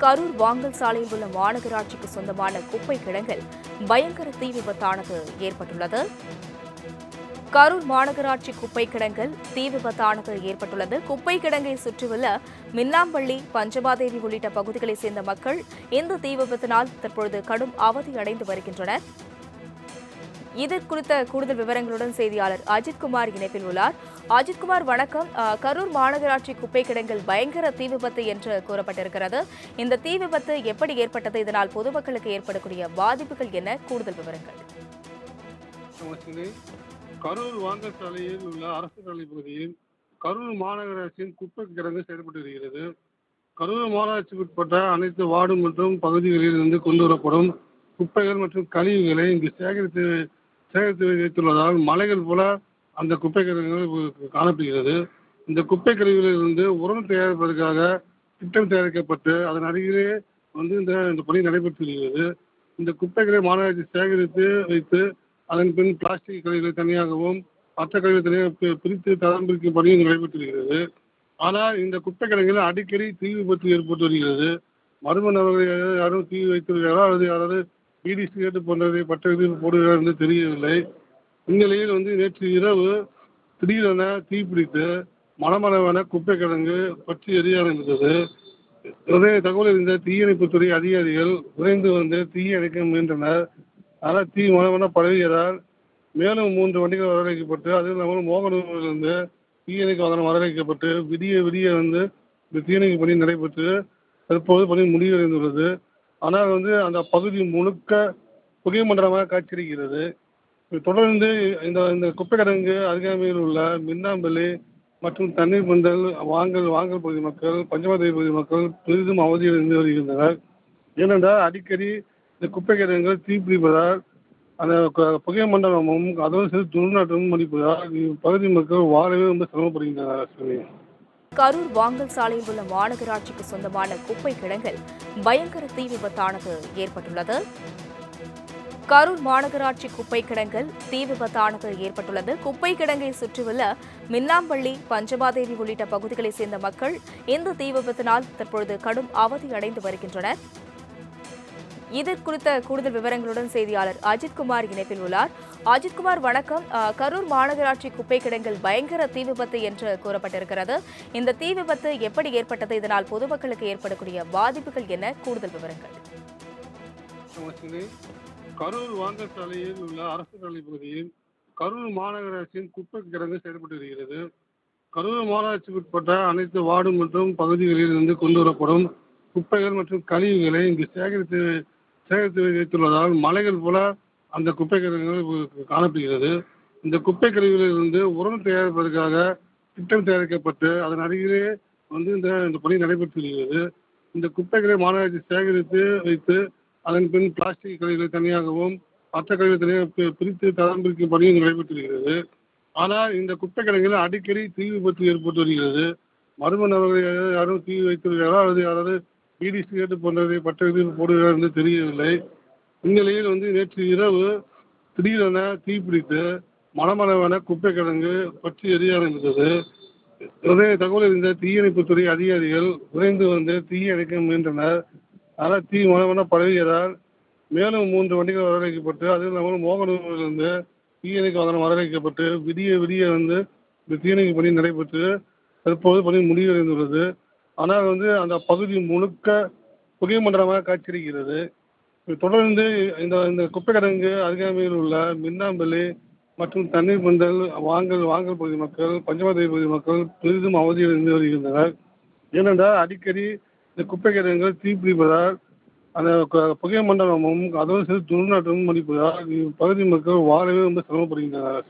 கரூர் வாங்கல் சாலையில் உள்ள மாநகராட்சிக்கு சொந்தமான குப்பை கிடங்கில் பயங்கர தீ விபத்தானது ஏற்பட்டுள்ளது. கரூர் மாநகராட்சி குப்பை கிடங்கில் தீ விபத்தானது ஏற்பட்டுள்ளது. குப்பை கிடங்கை சுற்றியுள்ள மின்னாம்பள்ளி, பஞ்சமாதேவி உள்ளிட்ட பகுதிகளைச் சேர்ந்த மக்கள் இந்த தீ விபத்தினால் தற்பொழுது கடும் அவதி அடைந்து வருகின்றனர். இது குறித்த கூடுதல் விவரங்களுடன் செய்தியாளர் அஜித்குமார் இணைப்பில் உள்ளார். அஜித்குமார், வணக்கம். கரூர் மாநகராட்சி குப்பை கிடங்கில் பயங்கர தீ விபத்து என்று கூறப்பட்டிருக்கிறது. இந்த தீ விபத்து எப்படி ஏற்பட்டது? இதனால் பொதுமக்களுக்கு ஏற்படக்கூடிய பாதிப்புகள் என்ன? கூடுதல் விவரங்கள். கரூர் வாங்கல் சாலையில் உள்ள அரசு சாலை பகுதியில் கரூர் மாநகராட்சியின் குப்பை கிடங்கு செயல்பட்டு வருகிறது. கரூர் மாநகராட்சிக்கு உட்பட்ட அனைத்து வார்டு மற்றும் பகுதிகளில் இருந்து கொண்டு வரப்படும் குப்பைகள் மற்றும் கழிவுகளை இங்கு சேகரித்து வைத்துள்ளதால் மலைகள் போல அந்த குப்பை கிடங்குகள் காணப்படுகிறது. இந்த குப்பை கழிவுகளிலிருந்து உரம் தயாரிப்பதற்காக திட்டம் தயாரிக்கப்பட்டு அதன் அருகிலே இந்த பணி நடைபெற்று வருகிறது. இந்த குப்பைகளை மாநகராட்சி சேகரித்து வைத்து அதன் பின் பிளாஸ்டிக் கழிவுகளை தனியாகவும் மற்ற கழிவுகளை தனியாக பிரித்து தரம் பிரிக்கும் பணியும் நடைபெற்று வருகிறது. ஆனால் இந்த குப்பை கிடங்கில் அடிக்கடி தீ விபத்து ஏற்பட்டு வருகிறது. மர்ம நபர்கள் யாரும் தீ வைத்திருக்கிறாரோ அல்லது யாராவது பீடி சிகரெட்டு போன்றதை பட்ட இதில் போடுகிறார் என்று தெரியவில்லை. இந்நிலையில் நேற்று இரவு திடீரென தீப்பிடித்து மணமளவான குப்பை கிடங்கு பற்றி எரிய ஆரம்பித்தது. உடனே தகவல் இருந்த தீயணைப்புத்துறை அதிகாரிகள் விரைந்து தீயை அணைக்க முயன்றனர். ஆனால் தீ மணமன பரவியதால் மேலும் 3 வண்டிகள் வரவழைக்கப்பட்டு அதில் இல்லாமல் மோகனூரிலிருந்து தீயணைப்பு வாகனம் வரவழைக்கப்பட்டு விடிய இந்த தீயணைப்பு பணி நடைபெற்று தற்போது பணி முடிவடைந்துள்ளது. ஆனால் அந்த பகுதி முழுக்க புகை மண்டலமாக காட்சியளிக்கிறது. தொடர்ந்து இந்த குப்பை கிடங்கு அருகாமையில் உள்ள மின்னாம்பள்ளி மற்றும் தண்ணீர் பந்தல் வாங்கல் பகுதி மக்கள், பஞ்சமாதேவி பகுதி மக்கள் பெரிதும் அவதியடைந்து வருகின்றனர். ஏனென்றால் அடிக்கடி இந்த குப்பை கிடங்குகள் தீப்பிடிப்பதால் அந்த புகை மண்டலமும் அதோடு சேர்த்து துர்நாற்றமும் அடிப்பதால் இப்பகுதி மக்கள் வாழவே சிரமப்படுகின்றனர். கரூர் வாங்கல் சாலையில் உள்ள மாநகராட்சிக்கு சொந்தமான குப்பை கிடங்கில் பயங்கர தீ விபத்தானது ஏற்பட்டுள்ளது. கரூர் மாநகராட்சி குப்பை கிடங்கில் தீ விபத்தானது ஏற்பட்டுள்ளது. குப்பை கிடங்கை சுற்றியுள்ள மின்னாம்பள்ளி, பஞ்சமாதேவி உள்ளிட்ட பகுதிகளைச் சேர்ந்த மக்கள் இந்த தீ விபத்தினால் தற்பொழுது கடும் அவதி அடைந்து வருகின்றனர். இது குறித்த கூடுதல் விவரங்களுடன் செய்தியாளர் அஜித்குமார் இணைப்பில் உள்ளார். அஜித்குமார், வணக்கம். கரூர் மாநகராட்சி குப்பை கிடங்கில் பயங்கர தீ விபத்து என்று கூறப்பட்டிருக்கிறது. இந்த தீ விபத்து எப்படி ஏற்பட்டது? இதனால் பொதுமக்களுக்கு ஏற்படக்கூடிய பாதிப்புகள் என்ன? கூடுதல் விவரங்கள். கரூர் வாங்கல் சாலையில் உள்ள அரசு சாலை பகுதியில் கரூர் மாநகராட்சியின் குப்பை கிடங்கு செயல்பட்டு வருகிறது. கரூர் மாநகராட்சிக்கு உட்பட்ட அனைத்து வார்டு மற்றும் பகுதிகளில் இருந்து கொண்டு வரப்படும் குப்பைகள் மற்றும் கழிவுகளை இங்கு சேகரித்து வைத்துள்ளதால் மலைகள் போல அந்த குப்பை கிடங்குகள் காணப்படுகிறது. இந்த குப்பை கழிவுகளிலிருந்து உரம் தயாரிப்பதற்காக திட்டம் தயாரிக்கப்பட்டு அதன் அருகிலே இந்த பணி நடைபெற்று வருகிறது. இந்த குப்பைகளை மாநகராட்சி சேகரித்து வைத்து அதன் பின் பிளாஸ்டிக் கழிவுகளை தனியாகவும் மற்ற கழிவுகளை தனியாக பிரித்து தரம் பிரிக்கும் பணியும் நடைபெற்று வருகிறது. ஆனால் இந்த குப்பை கிடங்கில் அடிக்கடி தீ விபத்து ஏற்பட்டு வருகிறது. மர்ம நபர்கள் யாரும் தீ வைத்திருக்கிறாரோ அல்லது யாராவது பீடி சிகரெட்டு போன்றதை பட்ட இதில் போடுகிறார் என்று தெரியவில்லை. இந்நிலையில் நேற்று இரவு திடீரென தீப்பிடித்து மணமளவான குப்பை கிடங்கு பற்றி எரிய ஆரம்பித்தது. உடனே தகவல் இருந்த தீயணைப்புத்துறை அதிகாரிகள் விரைந்து தீயை அணைக்க முயன்றனர். ஆனால் தீ மணமன பரவியதால் மேலும் 3 வண்டிகள் வரவழைக்கப்பட்டு அதில் இல்லாமல் மோகனூரிலிருந்து தீயணைப்பு வாகனம் வரவழைக்கப்பட்டு விடிய இந்த தீயணைப்பு பணி நடைபெற்று தற்போது பணி முடிவடைந்துள்ளது. ஆனால் அந்த பகுதி முழுக்க புகை மண்டலமாக காட்சியளிக்கிறது. தொடர்ந்து இந்த குப்பை கிடங்கு அருகாமையில் உள்ள மின்னாம்பள்ளி மற்றும் தண்ணீர் பந்தல் வாங்கல் பகுதி மக்கள், பஞ்சமாதேவி பகுதி மக்கள் பெரிதும் அவதியடைந்து வருகின்றனர். ஏனென்றால் அடிக்கடி இந்த குப்பை கிடங்குகள் தீப்பிடிப்பதால் அந்த புகை மண்டலமும் அதோடு சேர்த்து துர்நாற்றமும் அடிப்பதால் இப்பகுதி மக்கள் வாழவே சிரமப்படுகின்றனர்.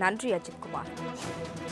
நன்றி அஜித்குமார்.